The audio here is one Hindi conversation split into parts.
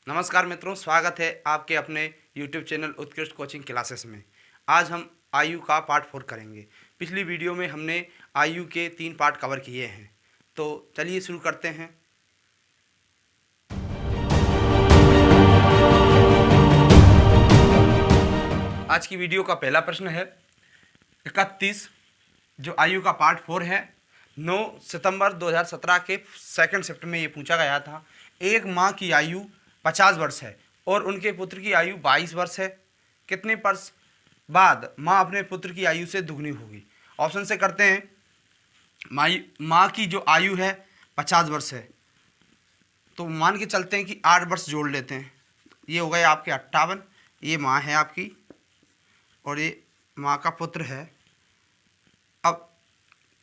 नमस्कार मित्रों, स्वागत है आपके अपने YouTube चैनल उत्कृष्ट कोचिंग क्लासेस में। आज हम आयु का पार्ट 4 करेंगे। पिछली वीडियो में हमने आयु के 3 पार्ट कवर किए हैं, तो चलिए शुरू करते हैं। आज की वीडियो का पहला प्रश्न है 31, जो आयु का पार्ट 4 है। 9 सितंबर 2017 के सेकंड शिफ्ट में ये पूछा गया था। एक माँ की आयु 50 वर्ष है और उनके पुत्र की आयु 22 वर्ष है। कितने वर्ष बाद माँ अपने पुत्र की आयु से दुगनी होगी? ऑप्शन से करते हैं। माँ की जो आयु है 50 वर्ष है, तो मान के चलते हैं कि 8 वर्ष जोड़ लेते हैं। ये हो गए आपके 58। ये माँ है आपकी और ये माँ का पुत्र है। अब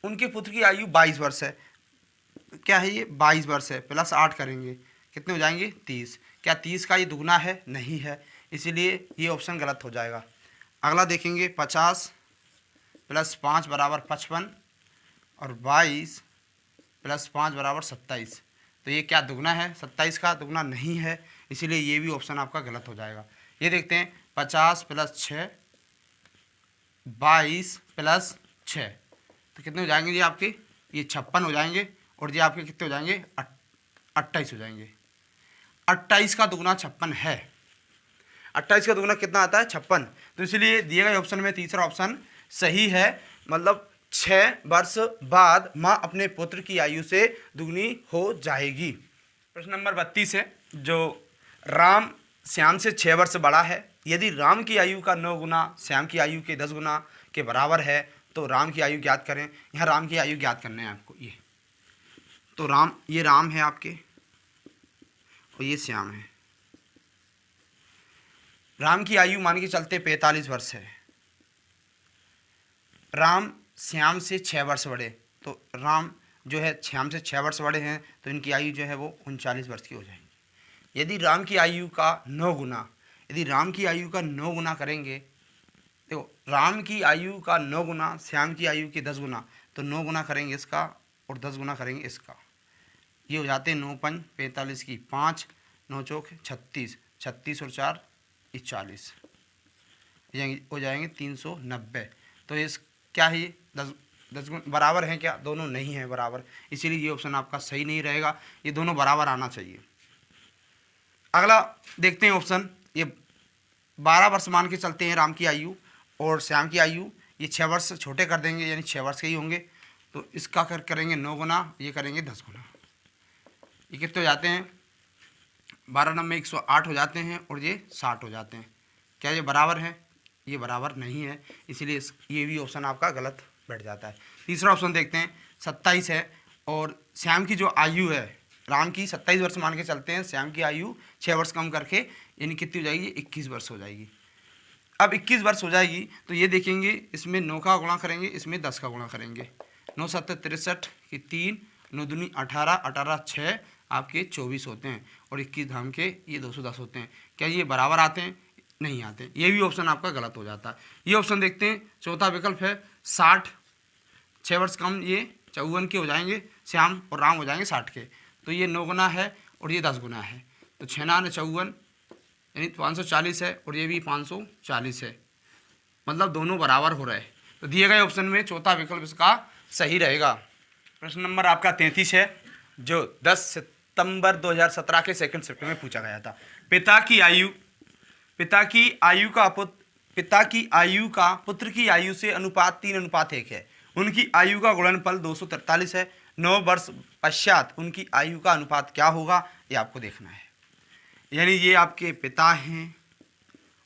उनके पुत्र की आयु 22 वर्ष है। क्या है ये? 22 वर्ष है, प्लस 8 करेंगे, कितने हो जाएंगे? 30। क्या 30 का ये दुगना है? नहीं है, इसीलिए ये ऑप्शन गलत हो जाएगा। अगला देखेंगे, 50 + 5 = 55 और 22 + 5 = 27। तो ये क्या दुगना है? 27 का दुगना नहीं है, इसीलिए ये भी ऑप्शन आपका गलत हो जाएगा। ये देखते हैं, 50 + 6 22 + 6, तो कितने हो जाएंगे जी आपके? ये 56 हो जाएंगे और ये आपके कितने हो जाएंगे? 28 हो जाएंगे। 28 का दुगना 56 है। 28 का दुगना कितना आता है? 56। तो इसलिए दिए गए ऑप्शन में तीसरा ऑप्शन सही है। मतलब 6 वर्ष बाद माँ अपने पुत्र की आयु से दुगनी हो जाएगी। प्रश्न नंबर 32 है, जो राम श्याम से 6 वर्ष बड़ा है। यदि राम की आयु का 9 गुना श्याम की आयु के 10 गुना के बराबर है, तो राम की आयु ज्ञात करें। यहाँ राम की आयु ज्ञात करना है आपको। ये तो ये राम है आपके और ये श्याम है। राम की आयु मान के चलते 45 वर्ष है। राम श्याम से 6 वर्ष बड़े, तो राम जो है श्याम से 6 वर्ष बड़े हैं, तो इनकी आयु जो है वो 39 वर्ष की हो जाएगी। यदि राम की आयु का 9 गुना, यदि राम की आयु का 9 गुना करेंगे, तो राम की आयु का 9 गुना श्याम की आयु के 10 गुना, तो 9 गुना करेंगे इसका और 10 गुना करेंगे इसका। ये हो जाते हैं 9 × 5 = 45 की 5, 9 × 4 = 36, 36 और 4 = 40, हो जाएंगे 390। तो इस क्या है ये? 10 गुण बराबर हैं क्या? दोनों नहीं है बराबर, इसीलिए ये ऑप्शन आपका सही नहीं रहेगा। ये दोनों बराबर आना चाहिए। अगला देखते हैं ऑप्शन। ये 12 वर्ष मान के चलते हैं राम की आयु और श्याम की आयु। ये 6 वर्ष छोटे कर देंगे, यानी 6 वर्ष के ही होंगे। तो इसका करेंगे 9 गुना, ये करेंगे 10 गुना। ये कितने हो जाते हैं? 12 9 में 108 हो जाते हैं और ये 60 हो जाते हैं। क्या ये बराबर है? ये बराबर नहीं है, इसीलिए ये भी ऑप्शन आपका गलत बैठ जाता है। तीसरा ऑप्शन देखते हैं, 27 है और श्याम की जो आयु है, राम की 27 वर्ष मान के चलते हैं, श्याम की आयु 6 वर्ष कम करके यानी कितनी हो जाएगी? 21 वर्ष हो जाएगी। अब 21 वर्ष हो जाएगी तो ये देखेंगे, इसमें 9 का गुणा करेंगे, इसमें 10 का गुणा करेंगे। 9 × 7 = 63 की 3, 9 दूनी 18, 18 6 आपके 24 होते हैं और 21 धाम के ये 210 होते हैं। क्या ये बराबर आते हैं? नहीं आते। ये भी ऑप्शन आपका गलत हो जाता है। ये ऑप्शन देखते हैं, चौथा विकल्प है 60, 6 वर्ष कम, ये 54 के हो जाएंगे, श्याम और राम हो जाएंगे 60 के। तो ये 9 गुना है और ये 10 गुना है, तो 6 × 9 = 54 यानी 540 है और ये भी 540 है। मतलब दोनों बराबर हो रहे हैं। तो दिए गए ऑप्शन में चौथा विकल्प इसका सही रहेगा। प्रश्न नंबर आपका 33 है, जो 10 सितंबर 2017 के सेकंड शिफ्ट में पूछा गया था। पिता की आयु का पुत्र की आयु से अनुपात 3:1 है। उनकी आयु का गुणनफल 243 है। 9 वर्ष पश्चात उनकी आयु का अनुपात क्या होगा, ये आपको देखना है। यानी ये आपके पिता हैं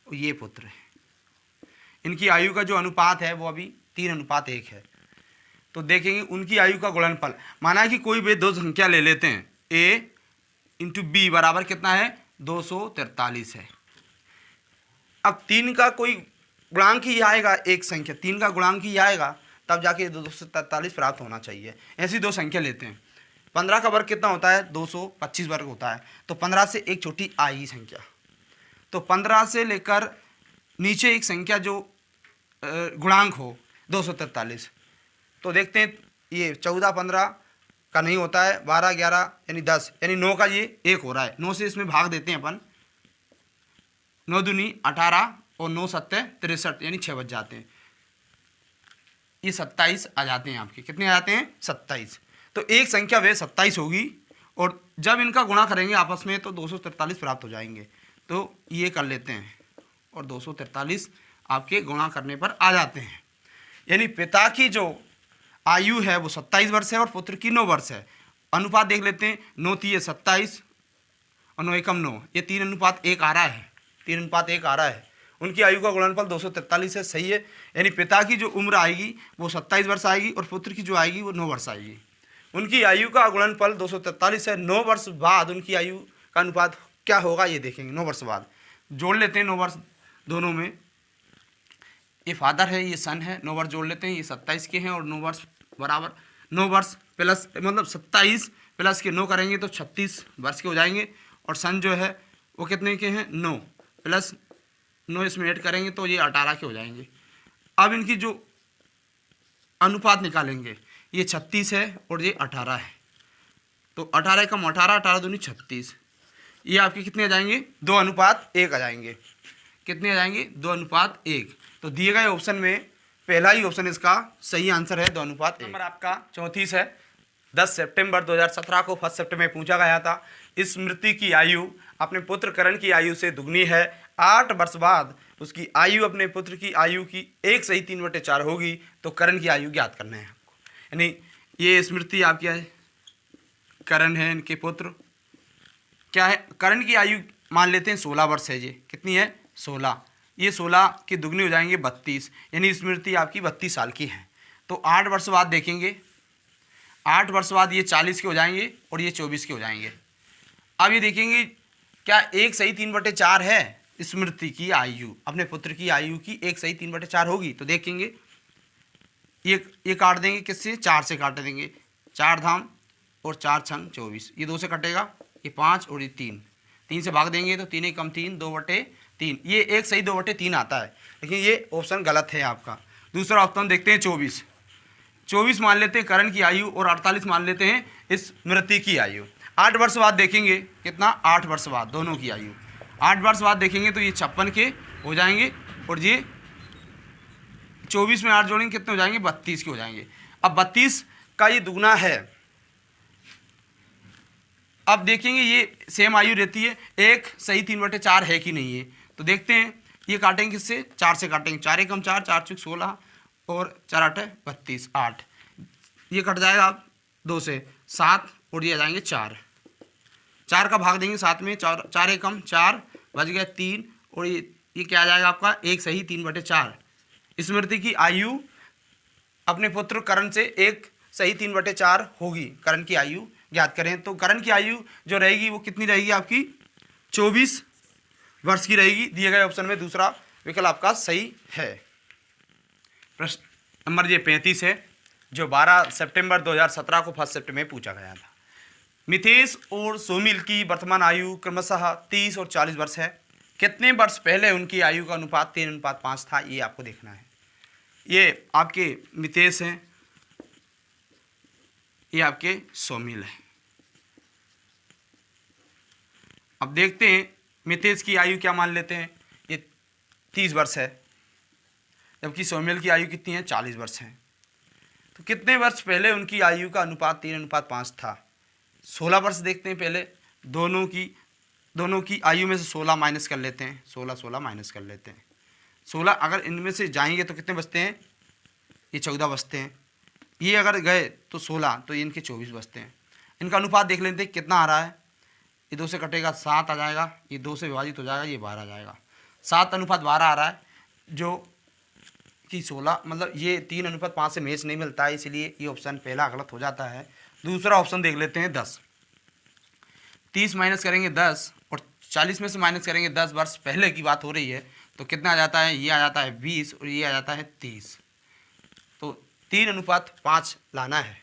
और ये पुत्र हैं। इनकी आयु का जो अनुपात है वो अभी 3:1 है। तो देखेंगे उनकी आयु का गुणनफल, माना कि कोई भी दो संख्या ले लेते हैं, a × b बराबर कितना है? 243 है। अब 3 का कोई गुणांक ही आएगा, एक संख्या 3 का गुणांक ही आएगा, तब जाके 243 प्राप्त होना चाहिए। ऐसी दो संख्या लेते हैं। 15 का वर्ग कितना होता है? 225 वर्ग होता है। तो 15 से एक छोटी आई संख्या, तो 15 से लेकर नीचे एक संख्या जो गुणांक हो 243। तो देखते हैं, ये 14 15 का नहीं होता है, 12 11 यानी 10 यानी 9 का ये 1 हो रहा है। 9 से इसमें भाग देते हैं अपन, 9 दूनी 18 और 9 सत्ते 63 यानी 6 बच जाते हैं। ये 27 आ जाते हैं आपके, कितने आ जाते हैं 27। तो एक संख्या वे 27 होगी और जब इनका गुणा करेंगे आपस में तो 243 प्राप्त हो जाएंगे। तो ये कर लेते हैं और 243 आपके गुणा करने पर आ जाते हैं। यानी पिता की जो आयु है वो 27 वर्ष है और पुत्र की 9 वर्ष है। अनुपात देख लेते हैं, 9 3 27 और 9 एकम 9, ये 3:1 आ रहा है, 3:1 आ रहा है। उनकी आयु का गुणनफल 243 है, सही है। यानी पिता की जो उम्र आएगी वो 27 वर्ष आएगी और पुत्र की जो आएगी वो 9 वर्ष आएगी। उनकी आयु का गुणनफल 243 है। 9 वर्ष बाद उनकी आयु का अनुपात क्या होगा ये देखेंगे। 9 वर्ष बाद जोड़ लेते हैं, 9 वर्ष दोनों में, ये फादर है ये सन है, 9 वर्ष जोड़ लेते हैं, ये 27 के हैं और 9 वर्ष बराबर 9 वर्ष प्लस मतलब 27 प्लस के 9 करेंगे तो 36 वर्ष के हो जाएंगे। और सन जो है वो कितने के हैं 9 प्लस 9 इसमें ऐड करेंगे तो ये 18 के हो जाएंगे। अब इनकी जो अनुपात निकालेंगे, ये 36 है और ये 18 है, तो 18 कम 18, 18 दूनी 36, ये आपके कितने आ जाएंगे 2:1 आ जाएंगे। कितने आ जाएंगे 2:1। तो दिए गए ऑप्शन में पहला ही ऑप्शन इसका सही आंसर है 2:1। नंबर आपका 34 है। 10 सितंबर 2017 को फर्स्ट शिफ्ट में पूछा गया था, स्मृति की आयु अपने पुत्र करण की आयु से दुगनी है। 8 वर्ष बाद उसकी आयु अपने पुत्र की आयु की 1 सही 3/4 होगी, तो करण की आयु ज्ञात करना है आपको। यानी ये स्मृति आपकी है, करण है, इनके पुत्र क्या है, करण की आयु मान लेते हैं 16 वर्ष है। ये कितनी है 16, ये 16 की दुगनी हो जाएंगे 32, यानी स्मृति आपकी 32 साल की है। तो 8 वर्ष बाद देखेंगे, 8 वर्ष बाद ये 40 के हो जाएंगे और ये 24 के हो जाएंगे। अब ये देखेंगे क्या 1 सही 3/4 है स्मृति की आयु, अपने पुत्र की आयु की 1 सही 3/4 होगी। तो देखेंगे ये काट देंगे, किससे 4 से काट देंगे, 4 धाम और 4 छंग 24, ये 2 से कटेगा, ये 5 और ये 3 से भाग देंगे तो 3 एकम 3 2/3, ये 1 सही 2/3 आता है। लेकिन ये ऑप्शन गलत है आपका। दूसरा ऑप्शन देखते हैं 24 मान लेते हैं करण की आयु और 48 मान लेते हैं स्मृति की आयु। 8 वर्ष बाद देखेंगे कितना, 8 वर्ष बाद दोनों की आयु 8 वर्ष बाद देखेंगे तो ये 56 के हो जाएंगे और ये 24 में 8 जोड़ेंगे कितने हो जाएंगे 32 के हो जाएंगे। अब 32 का ये दुगना है। अब देखेंगे ये सेम आयु रहती है, 1 सही 3/4 है कि नहीं है। तो देखते हैं ये काटेंगे किससे, 4 से काटेंगे, 4 एकम 4, 4 चौक 16 और 4 8 32, 8 ये कट जाएगा आप 2 से 7 और ये आ जाएंगे 4 का भाग देंगे 7 में, 4 एकम 4 बच गया 3 और ये क्या आ जाएगा आपका 1 सही 3/4। स्मृति की आयु अपने पुत्र करण से 1 सही 3/4 होगी। करण की आयु ज्ञात करें तो करण की आयु जो रहेगी वो कितनी रहेगी आपकी 24 वर्ष की रहेगी। दिए गए ऑप्शन में दूसरा विकल्प आपका सही है। प्रश्न नंबर ये 35 है, जो 12 सितंबर 2017 को फर्स्ट शिफ्ट में पूछा गया था। मिथेश और सोमिल की वर्तमान आयु क्रमशः 30 और 40 वर्ष है। कितने वर्ष पहले उनकी आयु का अनुपात 3:5 था, ये आपको देखना है। ये आपके मिथेश हैं, ये आपके सोमिल है। अब देखते हैं मिथेश की आयु क्या मान लेते हैं, ये 30 वर्ष है, जबकि सोमिल की आयु कितनी है 40 वर्ष है। तो कितने वर्ष पहले उनकी आयु का अनुपात 3:5 था। 16 वर्ष देखते हैं पहले, दोनों की आयु में से 16 माइनस कर लेते हैं, 16 माइनस कर लेते हैं। 16 अगर इनमें से जाएंगे तो कितने बचते हैं, ये 14 बचते हैं। ये अगर गए तो 16, तो ये इनके 24 बचते हैं। इनका अनुपात देख लेते हैं कितना आ रहा है, ये 2 से कटेगा 7 आ जाएगा, ये 2 से विभाजित हो जाएगा, ये 12 आ जाएगा। 7:12 आ रहा है, जो कि 16 मतलब ये 3:5 से मैच नहीं मिलता है, इसलिए ये ऑप्शन पहला गलत हो जाता है। दूसरा ऑप्शन देख लेते हैं 10। 30 माइनस करेंगे 10 और 40 में से माइनस करेंगे 10 वर्ष पहले की बात हो रही है, तो कितना आ जाता है, ये आ जाता है 20 और ये आ जाता है 30। तो 3:5 लाना है।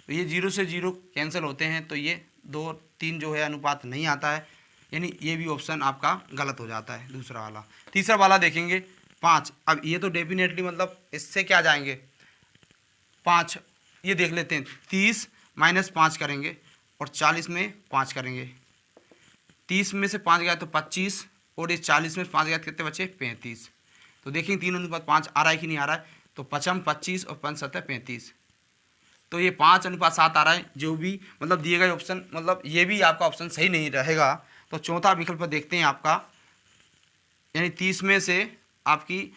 तो ये 0 से 0 कैंसिल होते हैं, तो ये 2 3 जो है अनुपात नहीं आता है, यानी ये भी ऑप्शन आपका गलत हो जाता है दूसरा वाला। तीसरा वाला देखेंगे 5। अब ये तो डेफिनेटली मतलब इससे क्या जाएंगे 5, ये देख लेते हैं 30 -5 करेंगे और 40 में 5 करेंगे। 30 में से 5 गया तो 25 और ये 40 में 5 गया तो कितने बचे 35। तो देखेंगे 3:5 आ रहा है कि नहीं आ रहा है। तो 5 25 और 5 7 35। तो ये 5:7 आ रहा है। जो भी मतलब दिए गए ऑप्शन मतलब ये भी आपका ऑप्शन सही नहीं रहेगा। तो चौथा विकल्प देखते हैं आपका, यानी 30 में से आपकी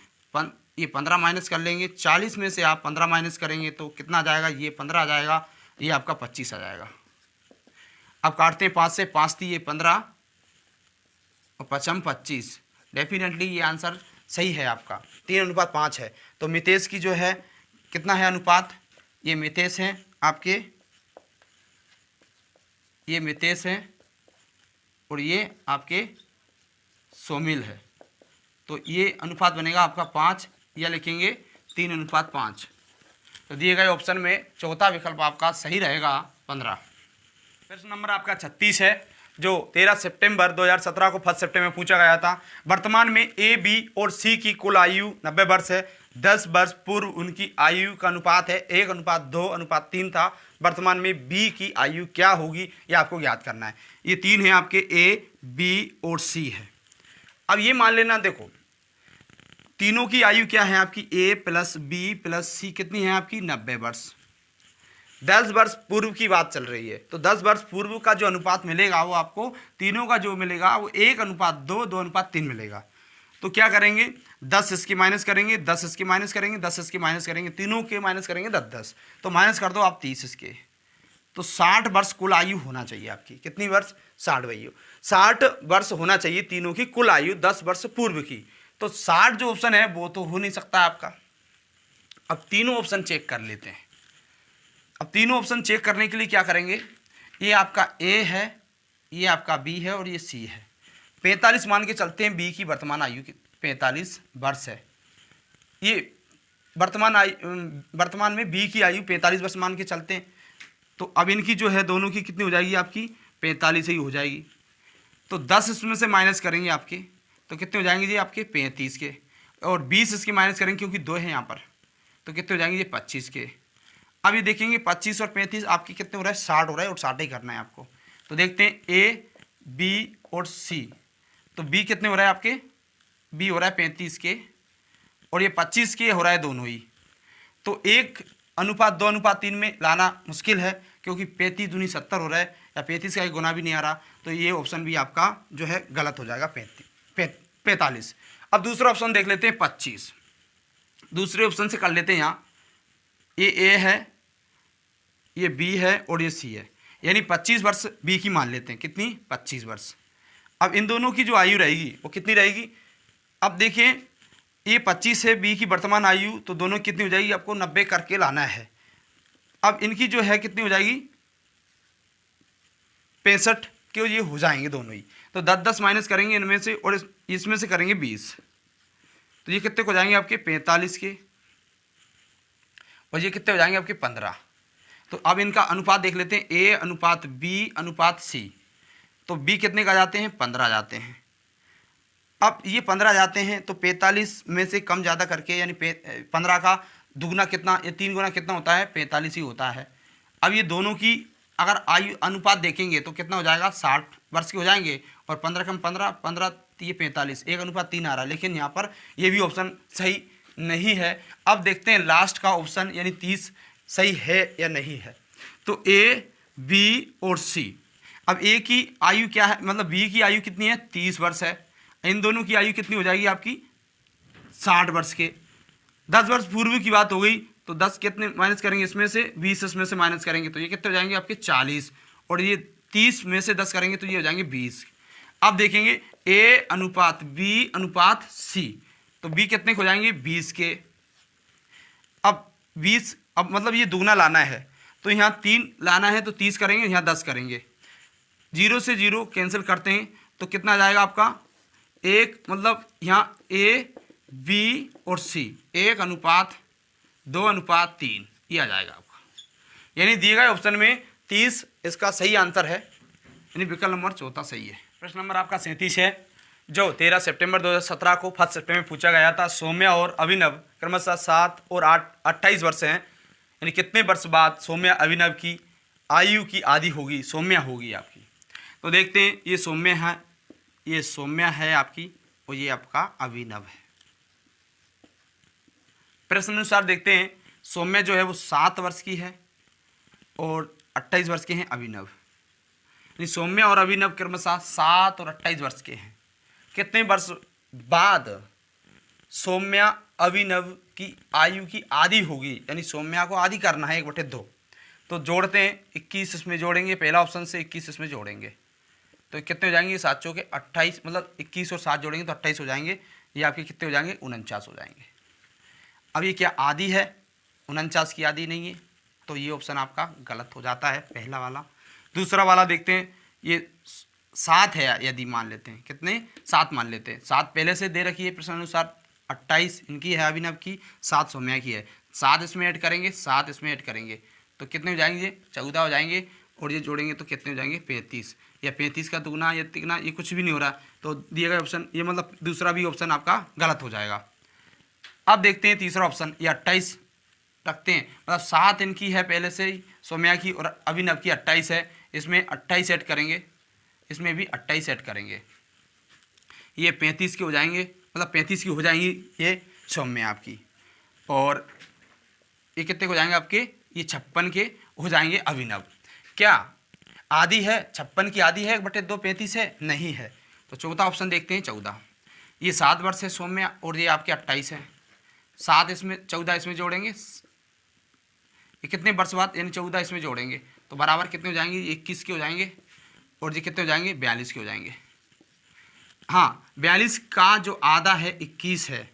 ये 15 माइनस कर लेंगे। 40 में से आप 15 माइनस करेंगे तो कितना आ जाएगा, ये 15 आ जाएगा, ये आपका 25 आ जाएगा। अब काटते हैं 5 से, 5 थी ये 15 और 5 25। डेफिनेटली ये आंसर सही है आपका, 3:5 है। तो मितेश की जो है कितना है अनुपात, ये मितेश हैं आपके, ये मितेश हैं और ये आपके सोमिल है। तो ये अनुपात बनेगा आपका 5, या लिखेंगे 3:5। तो दिए गए ऑप्शन में चौथा विकल्प आपका सही रहेगा 15। प्रश्न नंबर आपका 36 है, जो 13 सितंबर 2017 को फर्स्ट शिफ्ट में पूछा गया था। वर्तमान में ए, बी और सी की कुल आयु 90 वर्ष है। 10 वर्ष पूर्व उनकी आयु का अनुपात है 1:2:3 था। वर्तमान में बी की आयु क्या होगी, ये आपको ज्ञात करना है। ये 3 है आपके, ए, बी और सी है। अब ये मान लेना, देखो तीनों की आयु क्या है आपकी, ए प्लस बी प्लस सी कितनी है आपकी 90 वर्ष। 10 वर्ष पूर्व की बात चल रही है। तो 10 वर्ष पूर्व का जो अनुपात मिलेगा वो आपको तीनों का जो मिलेगा वो 1:2, 2:3 मिलेगा। तो क्या करेंगे, 10 इसकी माइनस करेंगे, 10 इसकी माइनस करेंगे, 10 इसकी माइनस करेंगे, तीनों के माइनस करेंगे 10 10। तो माइनस कर दो आप 30 इसके। तो 60 वर्ष कुल आयु होना चाहिए आपकी। कितनी वर्ष, 60 वर्ष होना चाहिए तीनों की कुल आयु 10 वर्ष पूर्व की। तो 60 जो ऑप्शन है वो तो हो नहीं सकता आपका। अब तीनों ऑप्शन चेक कर लेते हैं। अब तीनों ऑप्शन चेक करने के लिए क्या करेंगे, ये आपका ए है, ये आपका बी है और ये सी है। 45 मान के चलते हैं बी की वर्तमान आयु की 45 वर्ष है। ये वर्तमान में बी की आयु 45 वर्ष मान के चलते हैं। तो अब इनकी जो है दोनों की कितनी हो जाएगी आपकी 45 ही हो जाएगी। तो 10 इसमें से माइनस करेंगे आपके, तो कितने हो जाएंगे जी आपके 35 के, और 20 इसके माइनस करेंगे क्योंकि 2 है यहाँ पर, तो कितने हो जाएंगे ये 25 के। अब ये देखेंगे 25 और 35 आपके कितने हो रहा है 60 हो रहा है, और 60 ही करना है आपको। तो देखते हैं ए, बी और सी। तो बी कितने हो रहा है आपके, बी हो रहा है 35 के और ये 25 के हो रहा है दोनों ही। तो 1:2:3 में लाना मुश्किल है क्योंकि 35 दूनी 70 हो रहा है, या 35 का एक गुना भी नहीं आ रहा। तो ये ऑप्शन भी आपका जो है गलत हो जाएगा 45। अब दूसरा ऑप्शन देख लेते हैं 25। दूसरे ऑप्शन से कर लेते हैं। यहाँ ये ए है, ये बी है और ये सी है, यानी 25 वर्ष बी की मान लेते हैं। कितनी 25 वर्ष। अब इन दोनों की जो आयु रहेगी वो कितनी रहेगी, अब देखिए ये 25 है बी की वर्तमान आयु, तो दोनों कितनी हो जाएगी आपको 90 करके लाना है। अब इनकी जो है कितनी हो जाएगी 65 के ये हो जाएंगे दोनों ही। तो 10 10 माइनस करेंगे इनमें से और इसमें से करेंगे 20, तो ये कितने हो जाएंगे आपके 45 के, और ये कितने हो जाएंगे आपके 15। तो अब इनका अनुपात देख लेते हैं, ए अनुपात बी अनुपात सी। तो बी कितने का जाते हैं 15 जाते हैं। अब ये 15 जाते हैं तो 45 में से कम ज़्यादा करके, यानी 15 का दुगना कितना, ये 3 गुना कितना होता है 45 ही होता है। अब ये दोनों की अगर आयु अनुपात देखेंगे तो कितना हो जाएगा 60 वर्ष के हो जाएंगे, और 15 कम 15 15 ये 45, 1:3 आ रहा है। लेकिन यहाँ पर ये भी ऑप्शन सही नहीं है। अब देखते हैं लास्ट का ऑप्शन यानी 30 सही है या नहीं है। तो ए, बी और सी। अब ए की आयु क्या है, मतलब बी की आयु कितनी है 30 वर्ष है। इन दोनों की आयु कितनी हो जाएगी आपकी 60 वर्ष के। 10 वर्ष पूर्व की बात हो गई, तो 10 कितने माइनस करेंगे इसमें से, 20 इसमें से माइनस करेंगे तो ये कितने हो जाएंगे आपके 40, और ये 30 में से 10 करेंगे तो ये हो जाएंगे 20। अब देखेंगे ए अनुपात बी अनुपात सी, तो बी कितने हो जाएंगे 20 के। अब 20, अब मतलब ये दुगना लाना है, तो यहाँ 3 लाना है तो 30 करेंगे, यहाँ 10 करेंगे। 0 से 0 कैंसिल करते हैं तो कितना आ जाएगा आपका 1, मतलब यहाँ ए, बी और सी 1:2:3 ये आ जाएगा आपका। यानी दिए गए ऑप्शन में 30 इसका सही आंसर है, यानी विकल्प नंबर चौथा सही है। प्रश्न नंबर आपका 37 है, जो 13 सितंबर 2017 को फर्स्ट शिफ्ट में पूछा गया था। सौम्या और अभिनव क्रमशः 7 और 28 वर्ष हैं, यानी कितने वर्ष बाद सौम्या अभिनव की आयु की आदि होगी, सौम्या होगी आपकी। तो देखते हैं, ये सौम्य है, ये सौम्य है आपकी, और ये आपका अभिनव है। प्रश्न अनुसार देखते हैं, सौम्य जो है वो 7 वर्ष की है और 28 वर्ष के हैं अभिनव। यानी सौम्य और अभिनव क्रमशः 7 और 28 वर्ष के हैं। कितने वर्ष बाद सौम्या अभिनव की आयु की आदि होगी, यानी सौम्या को आदि करना है 1/2। तो जोड़ते हैं, 21 इसमें जोड़ेंगे, पहला ऑप्शन से 21 इसमें जोड़ेंगे तो कितने हो जाएंगे, 7 चौके 28, मतलब 21 और 7 जोड़ेंगे तो 28 हो जाएंगे। ये आपके कितने हो जाएंगे, 49 हो जाएंगे। अब ये क्या आदि है, 49 की आदि नहीं है, तो ये ऑप्शन आपका गलत हो जाता है, पहला वाला। दूसरा वाला देखते हैं, ये 7 है, यदि मान लेते हैं, कितने 7 मान लेते हैं, 7 पहले से दे रखी है प्रश्न अनुसार, 28 इनकी है अभिनव की, 7 सौम्या की है। 7 इसमें ऐड करेंगे, 7 इसमें ऐड करेंगे तो कितने हो जाएंगे, 14 हो जाएंगे, और ये जोड़ेंगे तो कितने हो जाएंगे, 35। या 35 का दुगना या तिगना, ये कुछ भी नहीं हो रहा, तो दिए गए ऑप्शन, ये मतलब दूसरा भी ऑप्शन आपका गलत हो जाएगा। अब देखते हैं तीसरा ऑप्शन, ये 28 रखते हैं, मतलब 7 इनकी है पहले से ही सौम्या की, और अभिनव की 28 है, इसमें 28 ऐड करेंगे, इसमें भी 28 ऐड करेंगे, ये 35 के हो जाएंगे, मतलब 35 की हो जाएंगी ये सौम्य आपकी, और ये कितने हो जाएंगे आपके, ये 56 के हो जाएंगे अभिनव। क्या आदि है, 56 की आदि है 1/2 35 है, नहीं है। तो चौथा ऑप्शन देखते हैं, 14, ये 7 वर्ष है सौम्य, और ये आपके 28 है, 7 इसमें 14 इसमें जोड़ेंगे, ये कितने वर्ष बाद, यानी 14 इसमें जोड़ेंगे तो बराबर कितने हो जाएंगे, 21 के हो जाएंगे, और ये कितने हो जाएंगे, 42 के हो जाएंगे। हाँ, 42 का जो आधा है 21 है,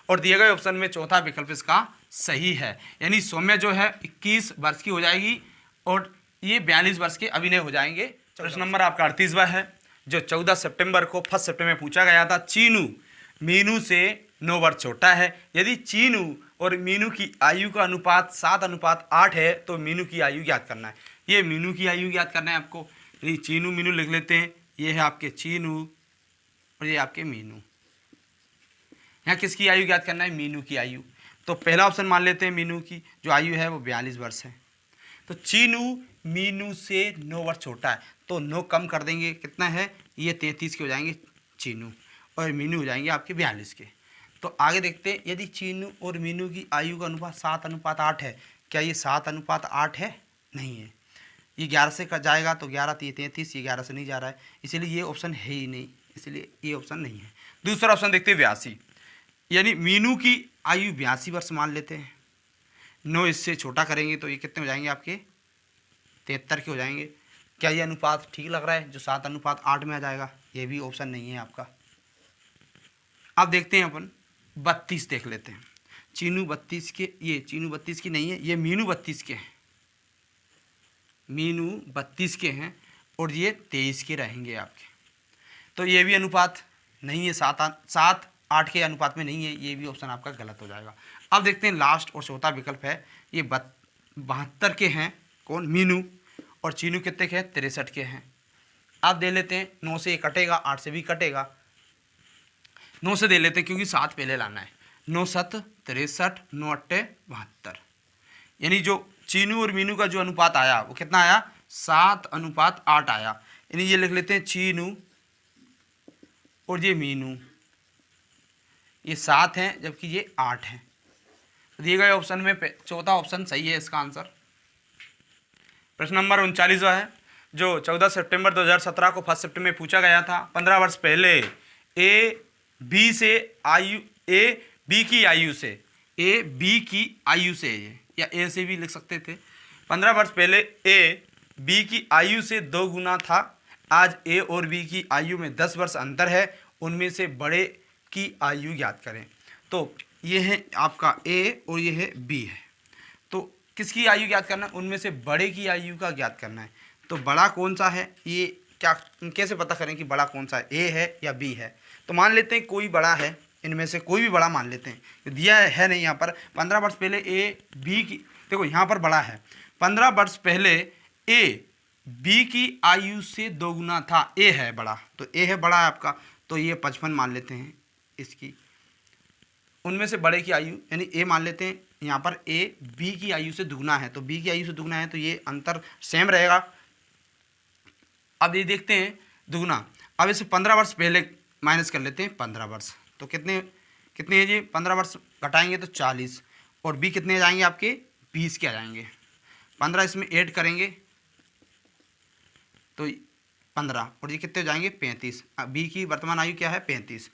और दिए गए ऑप्शन में चौथा विकल्प इसका सही है, यानी सौम्य जो है 21 वर्ष की हो जाएगी, और ये 42 वर्ष के अभिनव हो जाएंगे। प्रश्न नंबर आपका 38वां है, जो 14 सितंबर को फर्स्ट शिफ्ट में पूछा गया था। चीनू मीनू से 9 वर्ष छोटा है, यदि चीनू और मीनू की आयु का अनुपात 7:8 है तो मीनू की आयु ज्ञात करना है। ये मीनू की आयु ज्ञात करना है आपको, यानी चीनू मीनू लिख लेते हैं, ये है आपके चीनू और ये आपके मीनू। यहाँ किसकी आयु ज्ञात करना है, मीनू की आयु। तो पहला ऑप्शन मान लेते हैं, मीनू की जो आयु है वो 42 वर्ष है। तो चीनू मीनू से 9 वर्ष छोटा है, तो 9 कम कर देंगे, कितना है, ये 33 के हो जाएंगे चीनू, और मीनू हो जाएंगे आपके 42 के। तो आगे देखते हैं, यदि चीनू और मीनू की आयु का अनुपात 7:8 है, क्या ये 7:8 है, नहीं है। ये 11 से कट जाएगा तो 11 3 33, ये 11 से नहीं जा रहा है, इसलिए ये ऑप्शन है ही नहीं, इसलिए ये ऑप्शन नहीं है। दूसरा ऑप्शन देखते हैं 82, यानी मीनू की आयु 82 वर्ष मान लेते हैं, 9 इससे छोटा करेंगे तो ये कितने हो जाएंगे आपके 73 के हो जाएंगे। क्या ये अनुपात ठीक लग रहा है, जो 7:8 में आ जाएगा, ये भी ऑप्शन नहीं है आपका। अब देखते हैं अपन 32 देख लेते हैं, चीनू 32 के, ये चीनू 32 की नहीं है, ये मीनू 32 के हैं, मीनू 32 के हैं, और ये 23 के रहेंगे आपके। तो ये भी अनुपात नहीं है, 7:8 के अनुपात में नहीं है, ये भी ऑप्शन आपका गलत हो जाएगा। अब देखते हैं लास्ट और चौथा विकल्प है, ये 72 के हैं, कौन, मीनू, और चीनू कितने के हैं, 63 के हैं। अब दे लेते हैं, 9 से ये कटेगा, 8 से भी कटेगा, 9 से दे लेते हैं क्योंकि 7 पहले लाना है, 9 7 63, 9 8 72, यानी जो चीनू और मीनू का जो अनुपात आया वो कितना आया, 7:8 आया। यानी ये लिख लेते हैं चीनू और ये मीनू, ये 7 हैं जबकि ये 8 हैं। दिए गए ऑप्शन में चौथा ऑप्शन सही है इसका आंसर। प्रश्न नंबर 39वां है, जो 14 सितंबर 2017 को फर्स्ट शिफ्ट में पूछा गया था। 15 वर्ष पहले ए बी की आयु से, या ए से भी लिख सकते थे। 15 वर्ष पहले ए बी की आयु से 2 गुना था, आज ए और बी की आयु में 10 वर्ष अंतर है, उनमें से बड़े की आयु ज्ञात करें। तो ये है आपका ए और ये है बी है, तो किसकी आयु ज्ञात करना है, उनमें से बड़े की आयु का ज्ञात करना है। तो बड़ा कौन सा है, ये क्या कैसे पता करें कि बड़ा कौन सा है, ए है या बी है। तो मान लेते हैं कोई बड़ा है, इनमें से कोई भी बड़ा मान लेते हैं, दिया है नहीं यहाँ पर। 15 वर्ष पहले ए बी की, देखो यहाँ पर बड़ा है, 15 वर्ष पहले ए बी की आयु से 2 गुना था, ए है बड़ा, तो ए है बड़ा है आपका, तो ये 55 मान लेते हैं इसकी। उनमें से बड़े की आयु यानी ए मान लेते हैं, यहाँ पर ए बी की आयु से दुगना है, तो बी की आयु से दुगना है तो ये अंतर सेम रहेगा। अब ये देखते हैं दुगना, अब इसे 15 वर्ष पहले माइनस कर लेते हैं 15 वर्ष, तो कितने कितने है जी, 15 वर्ष घटाएंगे तो 40, और बी कितने आ जाएंगे आपके 20 के आ जाएंगे। 15 इसमें ऐड करेंगे तो 15, और ये कितने हो जाएंगे 35। बी की वर्तमान आयु क्या है 35,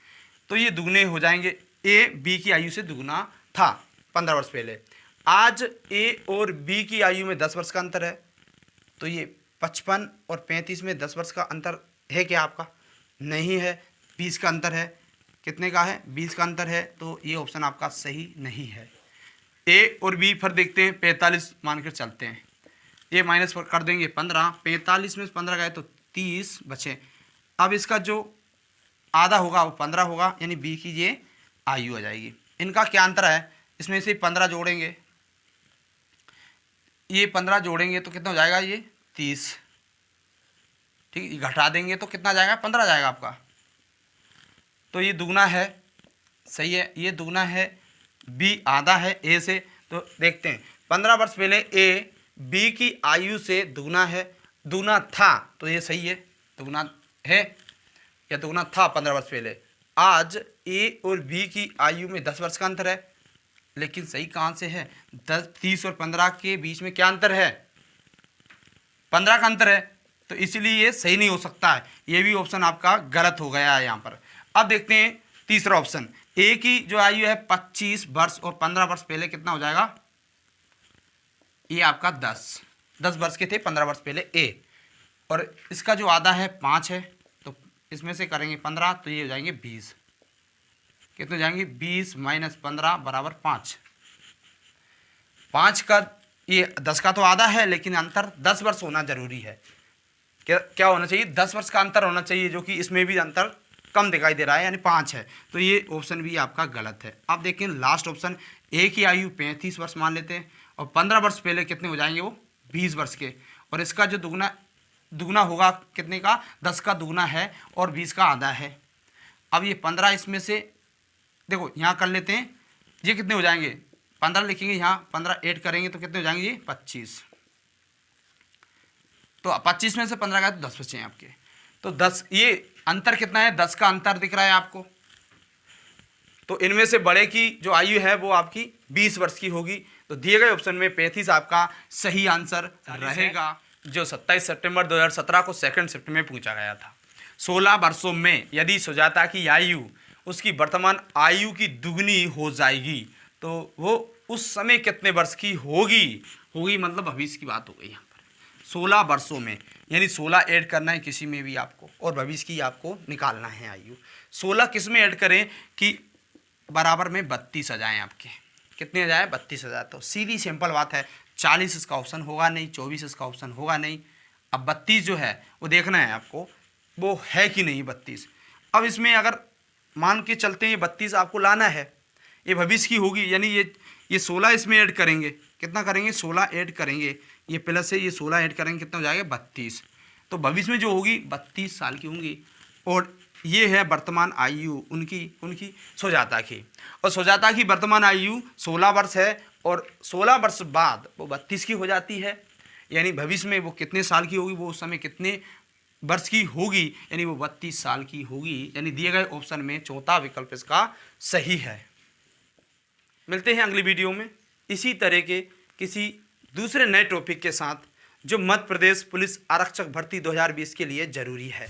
तो ये दुगने हो जाएंगे। ए बी की आयु से दुगना था 15 वर्ष पहले, आज ए और बी की आयु में 10 वर्ष का अंतर है, तो ये 55 और 35 में 10 वर्ष का अंतर है क्या आपका, नहीं है, 20 का अंतर है। कितने का है 20 का अंतर है, तो ये ऑप्शन आपका सही नहीं है। ए और बी फिर देखते हैं, 45 मानकर चलते हैं, ये माइनस कर देंगे 15, 45 में 15 गए तो 30 बचे। अब इसका जो आधा होगा वो 15 होगा, यानी बी की ये आयु आ जाएगी। इनका क्या अंतर है, इसमें से 15 जोड़ेंगे, ये 15 जोड़ेंगे तो कितना हो जाएगा ये 30, ठीक है, घटा देंगे तो कितना जाएगा 15 जाएगा आपका, तो ये दुगना है, सही है, ये दुगना है, बी आधा है ए से। तो देखते हैं 15 वर्ष पहले ए बी की आयु से दुगना है, दुगना था, तो ये सही है, दुगना है या दुगना था 15 वर्ष पहले। आज ए और बी की आयु में 10 वर्ष का अंतर है, लेकिन सही कहाँ से है, 30 और 15 के बीच में क्या अंतर है, 15 का अंतर है, तो इसलिए ये सही नहीं हो सकता है, ये भी ऑप्शन आपका गलत हो गया है यहाँ पर। अब देखते हैं तीसरा ऑप्शन, ए की जो आयु है 25 वर्ष और 15 वर्ष पहले कितना हो जाएगा, ये आपका 10 वर्ष के थे 15 वर्ष पहले ए, और इसका जो आधा है 5 है, तो इसमें से करेंगे 15 तो ये हो जाएंगे 20, कितने हो जाएंगे 20 माइनस 15 बराबर 5। 5 का ये 10 का तो आधा है, लेकिन अंतर 10 वर्ष होना जरूरी है, क्या होना चाहिए 10 वर्ष का अंतर होना चाहिए, जो कि इसमें भी अंतर कम दिखाई दे रहा है, यानी 5 है, तो ये ऑप्शन भी आपका गलत है। अब देखें लास्ट ऑप्शन, ए की आयु 35 वर्ष मान लेते हैं, और 15 वर्ष पहले कितने हो जाएंगे वो 20 वर्ष के, और इसका जो दुगना होगा कितने का, 10 का दुगना है और 20 का आधा है। अब ये 15 इसमें से देखो यहाँ कर लेते हैं, ये कितने हो जाएंगे 15 लिखेंगे, यहाँ 15 ऐड करेंगे तो कितने हो जाएंगे ये 25, तो 25 में से 15 का तो 10 बचे हैं आपके, तो 10, ये अंतर कितना है 10 का अंतर दिख रहा है आपको, तो इनमें से बड़े की जो आयु है वो आपकी 20 वर्ष की होगी, तो दिए गए ऑप्शन में 35 आपका सही आंसर रहेगा, जो 27 सितंबर 2017 को सेकंड शिफ्ट में पूछा गया था। 16 वर्षों में यदि सुजाता की आयु उसकी वर्तमान आयु की दुगनी हो जाएगी तो वो उस समय कितने वर्ष की होगी, मतलब भविष्य की बात हो गई यहाँ पर। 16 वर्षों में यानी 16 ऐड करना है किसी में भी आपको, और भविष्य की आपको निकालना है आयु। 16 किस में ऐड करें कि बराबर में 32 आ जाएँ आपके, कितने आ जाए 32 आ जाए, तो सीधी सिंपल बात है। 40 इसका ऑप्शन होगा नहीं, 24 इसका ऑप्शन होगा नहीं। अब 32 जो है वो देखना है आपको, वो है कि नहीं 32। अब इसमें अगर मान के चलते हैं ये 32 आपको लाना है, ये भविष्य की होगी, यानी ये 16 इसमें ऐड करेंगे, कितना करेंगे 16 ऐड करेंगे, ये प्लस है, ये 16 ऐड करेंगे, कितना हो जाएगा 32। तो भविष्य में जो होगी 32 साल की होंगी, और ये है वर्तमान आयु उनकी सुजाता की, और सुजाता की वर्तमान आयु 16 वर्ष है, और 16 वर्ष बाद वो 32 की हो जाती है, यानी भविष्य में वो कितने साल की होगी, वो उस समय कितने वर्ष की होगी, यानी वो 32 साल की होगी, यानी दिए गए ऑप्शन में चौथा विकल्प इसका सही है। मिलते हैं अगली वीडियो में इसी तरह के किसी दूसरे नए टॉपिक के साथ, जो मध्य प्रदेश पुलिस आरक्षक भर्ती 2020 के लिए जरूरी है।